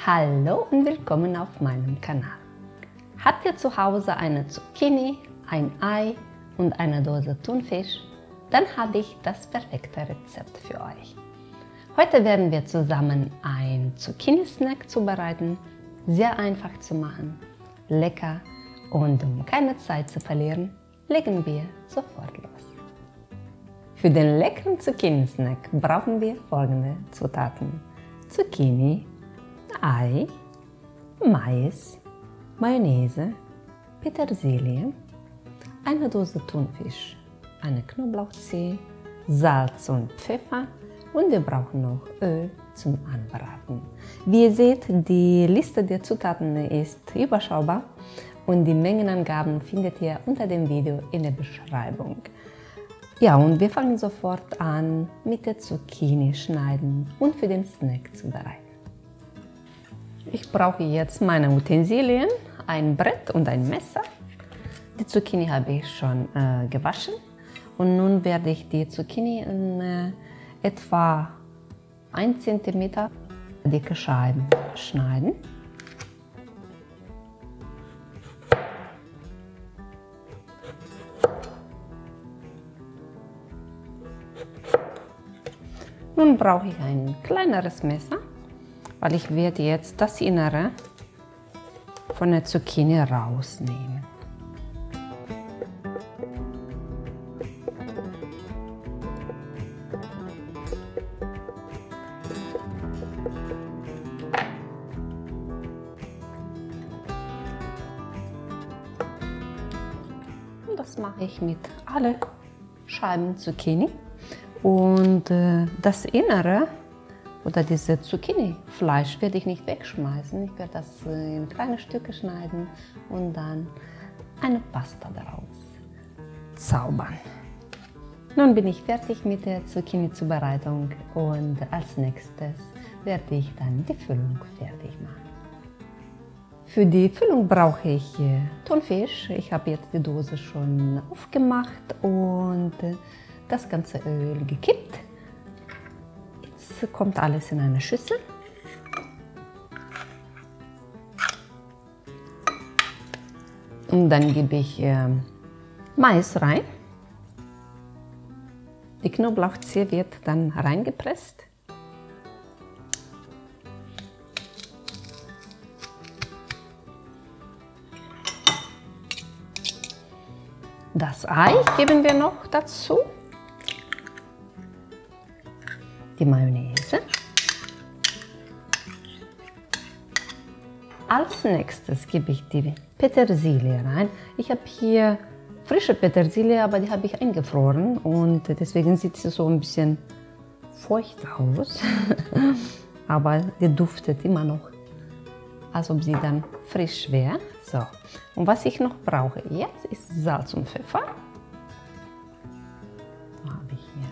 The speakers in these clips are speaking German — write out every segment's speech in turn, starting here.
Hallo und willkommen auf meinem Kanal. Habt ihr zu Hause eine Zucchini, ein Ei und eine Dose Thunfisch? Dann habe ich das perfekte Rezept für euch. Heute werden wir zusammen ein Zucchini-Snack zubereiten, sehr einfach zu machen, lecker, und um keine Zeit zu verlieren, legen wir sofort los. Für den leckeren Zucchini-Snack brauchen wir folgende Zutaten: Zucchini, Ei, Mais, Mayonnaise, Petersilie, eine Dose Thunfisch, eine Knoblauchzehe, Salz und Pfeffer und wir brauchen noch Öl zum Anbraten. Wie ihr seht, die Liste der Zutaten ist überschaubar und die Mengenangaben findet ihr unter dem Video in der Beschreibung. Ja, und wir fangen sofort an mit der Zucchini schneiden und für den Snack zubereiten. Ich brauche jetzt meine Utensilien, ein Brett und ein Messer. Die Zucchini habe ich schon gewaschen und nun werde ich die Zucchini in etwa 1 cm dicke Scheiben schneiden. Nun brauche ich ein kleineres Messer, weil ich werde jetzt das Innere von der Zucchini rausnehmen. Und das mache ich mit allen Scheiben Zucchini. Und das Innere oder dieses Zucchini-Fleisch werde ich nicht wegschmeißen. Ich werde das in kleine Stücke schneiden und dann eine Pasta daraus zaubern. Nun bin ich fertig mit der Zucchini-Zubereitung und als nächstes werde ich dann die Füllung fertig machen. Für die Füllung brauche ich Thunfisch. Ich habe jetzt die Dose schon aufgemacht und das ganze Öl gekippt. Jetzt kommt alles in eine Schüssel. Und dann gebe ich Mais rein. Die Knoblauchzehe wird dann reingepresst. Das Ei geben wir noch dazu. Die Mayonnaise. Als nächstes gebe ich die Petersilie rein. Ich habe hier frische Petersilie, aber die habe ich eingefroren und deswegen sieht sie so ein bisschen feucht aus. Aber die duftet immer noch, als ob sie dann frisch wäre. So. Und was ich noch brauche jetzt ist Salz und Pfeffer. So habe ich hier.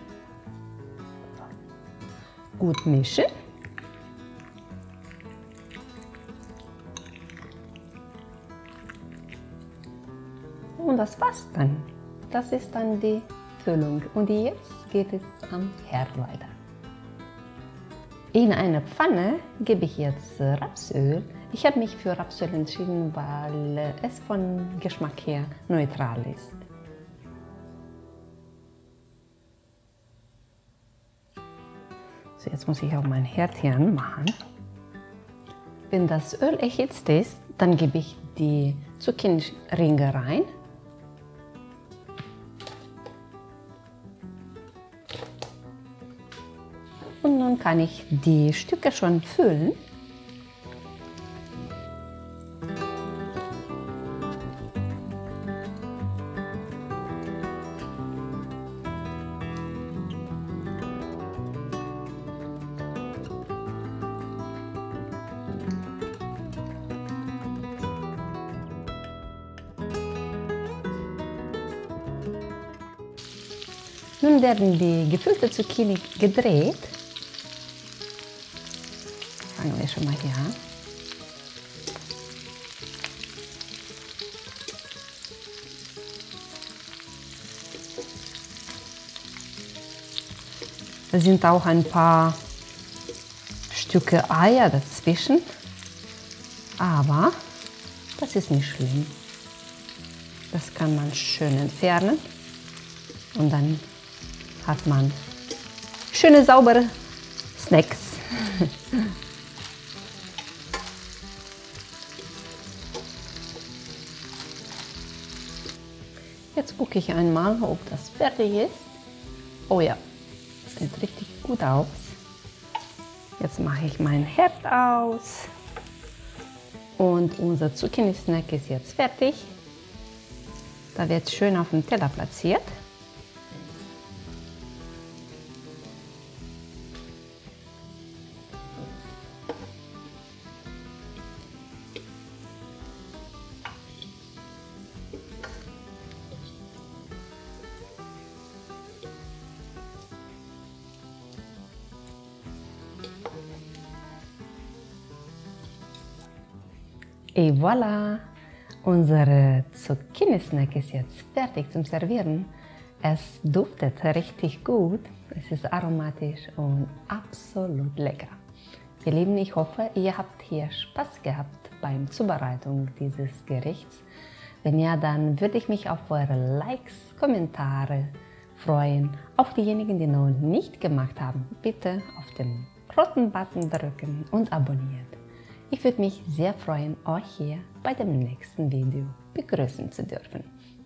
Gut mischen. Und das war's dann. Das ist dann die Füllung. Und jetzt geht es am Herd weiter. In eine Pfanne gebe ich jetzt Rapsöl. Ich habe mich für Rapsöl entschieden, weil es von Geschmack her neutral ist. So, jetzt muss ich auch mein Herd hier anmachen. Wenn das Öl erhitzt ist, dann gebe ich die Zucchini-Ringe rein. Und nun kann ich die Stücke schon füllen. Nun werden die gefüllte Zucchini gedreht. Fangen wir schon mal hier an. Da sind auch ein paar Stücke Eier dazwischen. Aber das ist nicht schlimm. Das kann man schön entfernen und dann hat man schöne, saubere Snacks. Jetzt gucke ich einmal, ob das fertig ist. Oh ja, das sieht richtig gut aus. Jetzt mache ich mein Herd aus. Und unser Zucchini-Snack ist jetzt fertig. Da wird schön auf dem Teller platziert. Et voilà! Unser Zucchini-Snack ist jetzt fertig zum Servieren. Es duftet richtig gut, es ist aromatisch und absolut lecker. Ihr Lieben, ich hoffe, ihr habt hier Spaß gehabt beim Zubereitung dieses Gerichts. Wenn ja, dann würde ich mich auf eure Likes, Kommentare freuen. Auch diejenigen, die noch nicht gemacht haben, bitte auf den roten Button drücken und abonnieren. Ich würde mich sehr freuen, euch hier bei dem nächsten Video begrüßen zu dürfen.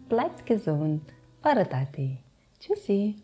Bleibt gesund, eure Tati. Tschüssi.